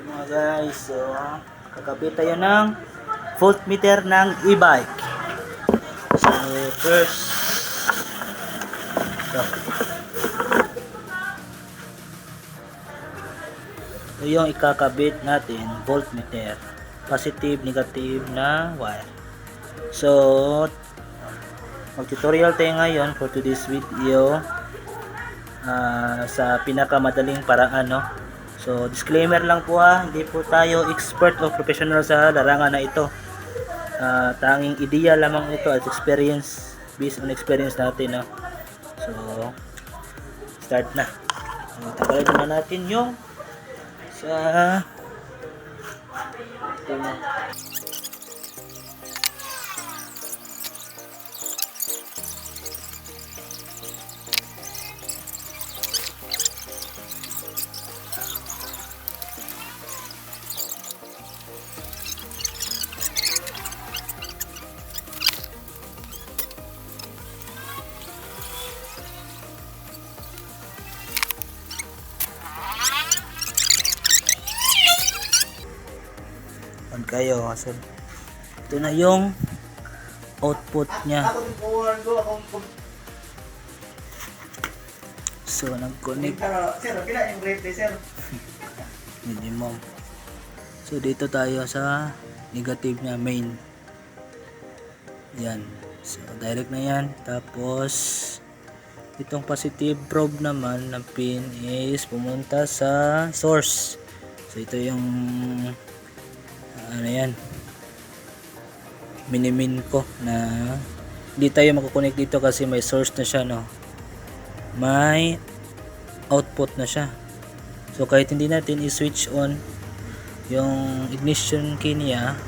Mga guys, so kakabit tayo ng voltmeter ng e-bike. So first, ito yung ikakabit natin, voltmeter, positive, negative na wire. So mag-tutorial tayo ngayon for today's video sa pinakamadaling paraan, no? So disclaimer lang po, hindi po tayo expert o professional sa larangan na ito. Tanging ideya lamang ito as experience, based on experience natin, no? So start na. Tagalin na natin yung sa ito na. Kayo kasi ito na yung output nya. So nag-connect minimum. So dito tayo sa negative nya, main. Yan, so direct na yan. Tapos itong positive probe naman ng pin is pumunta sa source. So ito yung ano yan, minimin ko na hindi tayo makakonect dito kasi may source na siya, no? May output na siya. So kahit hindi natin i-switch on yung ignition key niya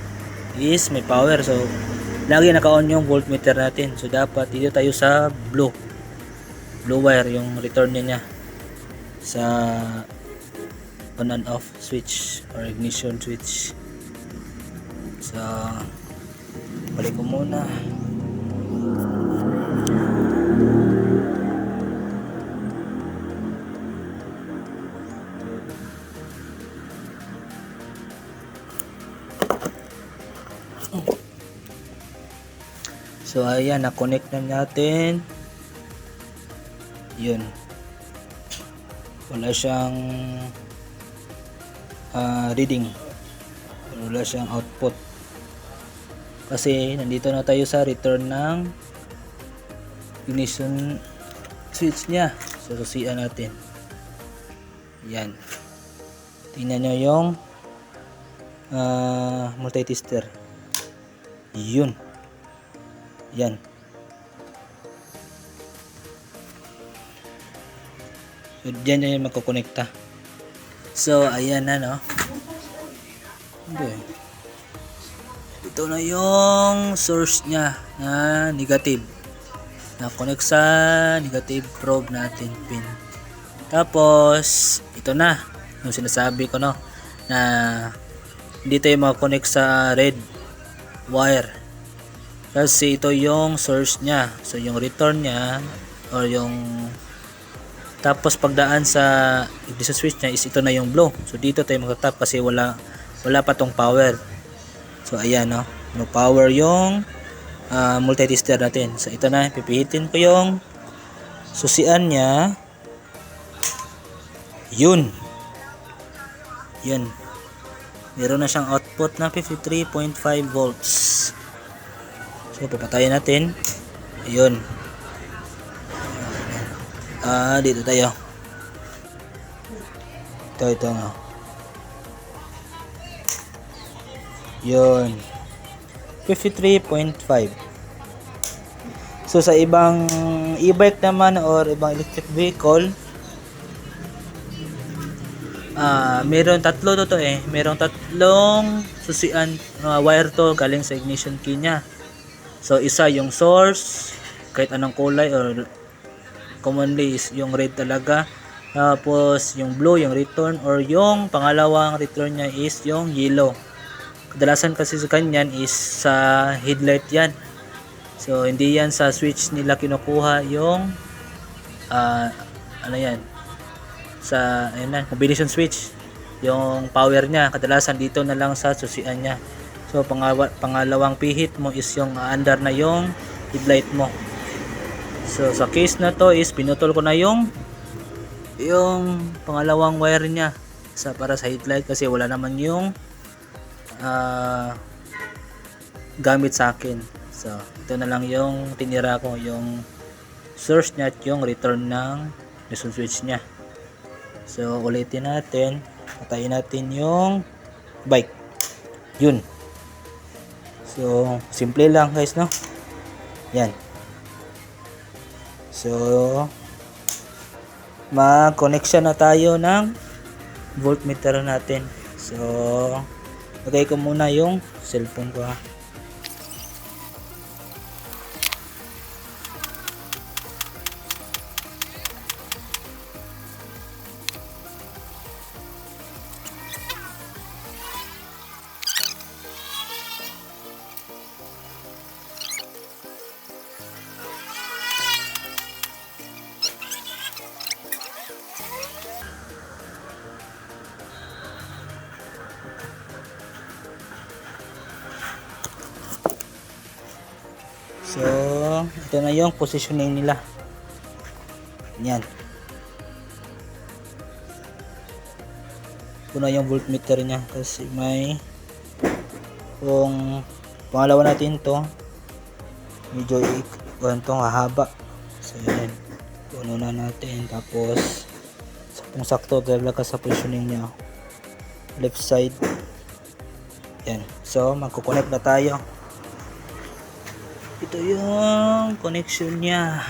is may power. So lagi naka-on yung voltmeter natin. So dapat dito tayo sa blue wire, yung return niya sa on and off switch or ignition switch. So balik ko muna. So ayan, na-connect na natin. Yun, wala siyang reading, wala siyang output kasi nandito na tayo sa return ng ignition switch nya. So susian natin. Yan, tingnan nyo yung multi-tester. Yun, yan. So dyan na yung magkukonekta. So ayan na, no? Okay. Ito na yung source nya na negative, na connect sa negative probe natin pin. Tapos ito na yung sinasabi ko, no, na hindi tayo makakonect sa red wire kasi ito yung source nya. So yung return nya or yung tapos pagdaan sa ignition switch nya is ito na yung blue. So dito tayo magta-tap kasi wala pa tong power. So ayan, no, no power yung multi-tester natin. So ito na, pipihitin ko yung susian nya. Yun, meron na siyang output na 53.5 volts. So papatayin natin. Ayun, dito tayo. Ito nga. Yun, 53.5. So sa ibang e-bike naman or ibang electric vehicle, meron tatlo to merong tatlong susian, wire to galing sa ignition key nya. So isa yung source, kahit anong kulay, or commonly is yung red talaga. Tapos yung blue, yung return, or yung pangalawang return nya is yung yellow. Kadalasan kasi sa kanyan is sa headlight yan. So hindi yan sa switch nila kinukuha yung ano yan, sa ayun na, combination switch. Yung power niya kadalasan dito na lang sa susian niya. So pangalawang pihit mo is yung under na yung headlight mo. So sa case na to is pinutol ko na yung pangalawang wire niya para sa headlight kasi wala naman yung gamit sa akin. So ito na lang yung tinira ko, yung source niya at yung return ng ignition switch niya. So ulitin natin, patayin natin yung bike. Yun. So simple lang guys, no? Yan. So mag-connection na tayo ng voltmeter natin. So lagay ko muna yung cellphone ko, ha. So, ito na yung positioning nila. Yan. Ito na yung voltmeter niya kasi may kung pangalawa natin to medyo itong hahaba. So, yan. Puno na natin. Tapos, saktong-sakto talaga sa positioning niya. Left side. Yan. So, magkoconnect na tayo. Ito yung connection niya.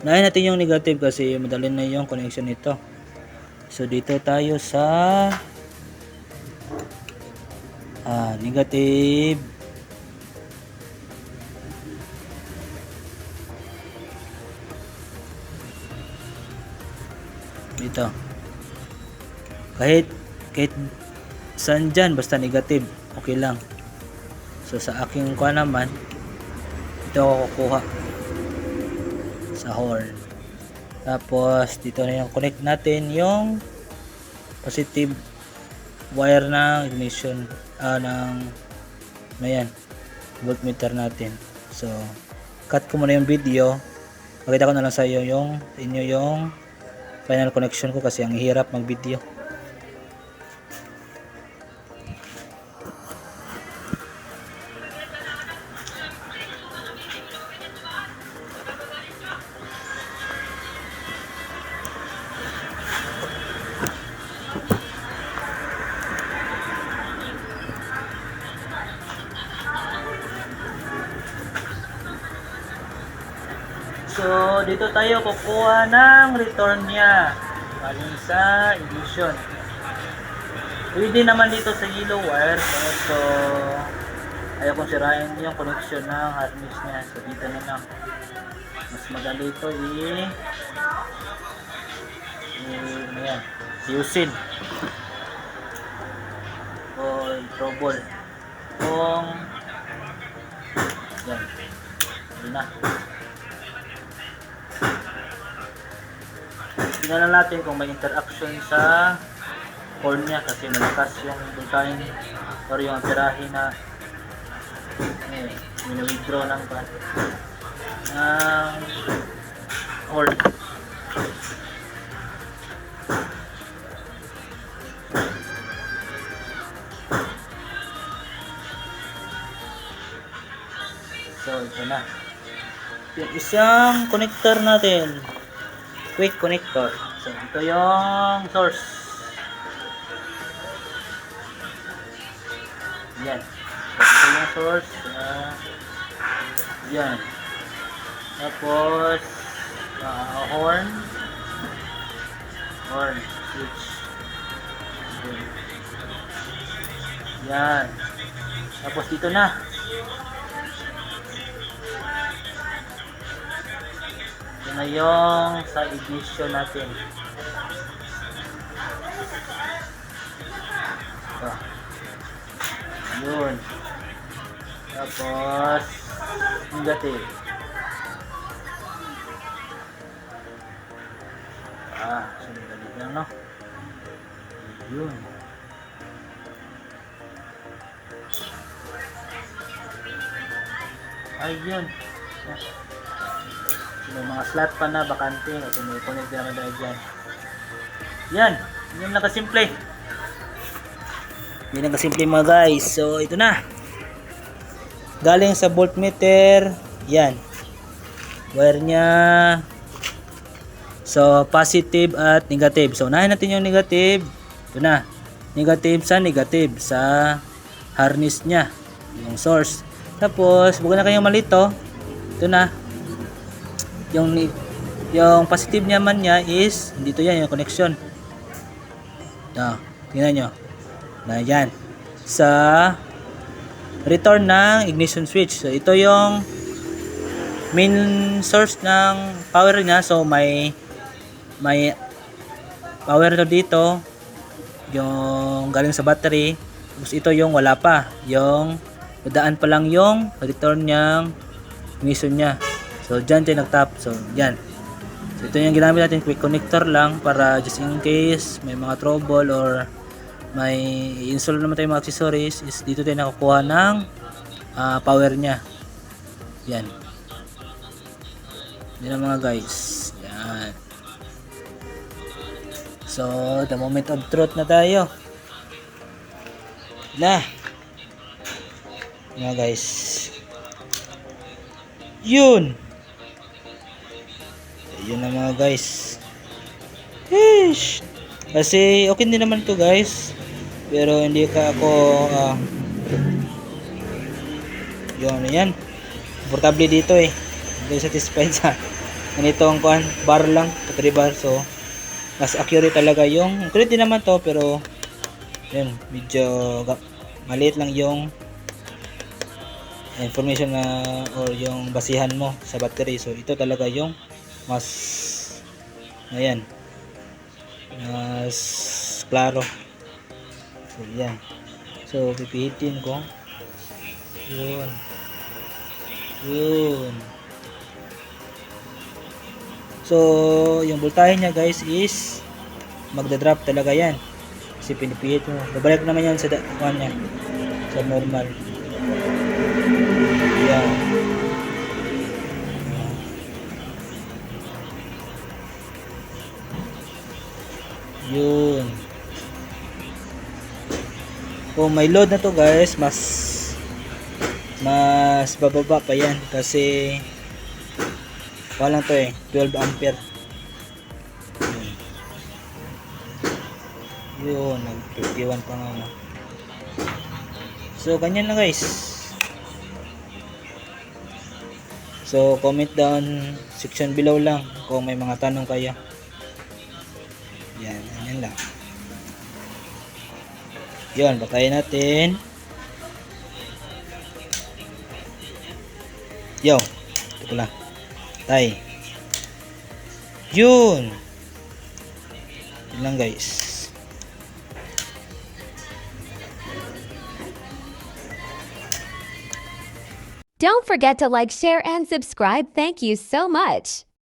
Unahin natin yung negative kasi madali na yung connection nito. So dito tayo sa negative. Dito. Kahit saan dyan, basta negative, okay lang. So sa aking kuha naman, ito ako kukuha sa horn. Tapos dito na yung connect natin yung positive wire ng ignition ng ayan, voltmeter natin. So cut ko muna yung video, makita ko na lang sa inyo yung final connection ko kasi ang hirap mag video. So, dito tayo kukuha ng return niya galing sa ignition. Pwede naman dito sa yellow wire. So, ayaw kong sirain yung connection ng harness niya. So, dito na lang. Mas madali ito ayan, yusin. O, trouble. Kung, yan. Yun na. Tingnan natin kung may interaction sa horn niya kasi malakas yung design or yung pirahe na withdraw ng horn. So ito na yung isang connector natin, quick connector. So ito yung source. Yan. So, ito yung source. Yan. Tapos horn switch. Yan. Tapos dito na. Ito na yung sa ignition natin. Ito. Yun. Tapos negative. So no? Yun. Ayun. So, may mga slot pa na bakante kasi may connect na naman dyan. Yan. Yan lang kasimple. Yan lang kasimple mga guys. So ito na. Galing sa voltmeter. Yan. Wire niya. So positive at negative. So unahin natin yung negative. Ito na. Negative sa harness niya. Yung source. Tapos, huwag na kayong malito. Ito na. Yung positive naman niya is, dito yan, yung connection. Ito, tingnan nyo. Na yan. Sa return ng ignition switch. So, ito yung main source ng power niya. So, may power to dito. Yung galing sa battery. Tapos, ito yung wala pa. Yung daan pa lang yung return niyang ignition niya. So, dyan tayo nag-tap. So, yan. So, ito yung ginamit natin. Quick connector lang para just in case may mga trouble or may install naman tayo mga accessories is dito tayo nakukuha ng power niya. Yan. Yan ang mga guys. Yan. So, the moment of truth na tayo. Na. Yan guys. Yun. Yun na mga guys. Yeesh. Kasi okay din naman to guys. Pero hindi ka ako yun yan. Komportable dito eh. Hindi satisfied sa ganitong bar lang. 3 bar. So mas accurate talaga yung accurate din naman to pero yun medyo maliit lang yung information na or yung basihan mo sa battery. So ito talaga yung mas ayan mas klaro. So yan. So pipihitin ko. Yun. Yun. So yung voltahe niya guys is magda-drop talaga yan. Kasi pinipihit mo. Babalik naman yan sa niya. Sa normal. Yan. Yun. Kung may load na to guys, mas bababa pa yan kasi walang to eh, 12 ampere. Yun, nag-51 pa nga no. So ganyan na guys. So comment down section below lang kung may mga tanong kayo. Yan, yan lang. Yun, batayin natin. Yo, ito pala. Tay. Yun. Yun lang guys. Don't forget to like, share, and subscribe. Thank you so much.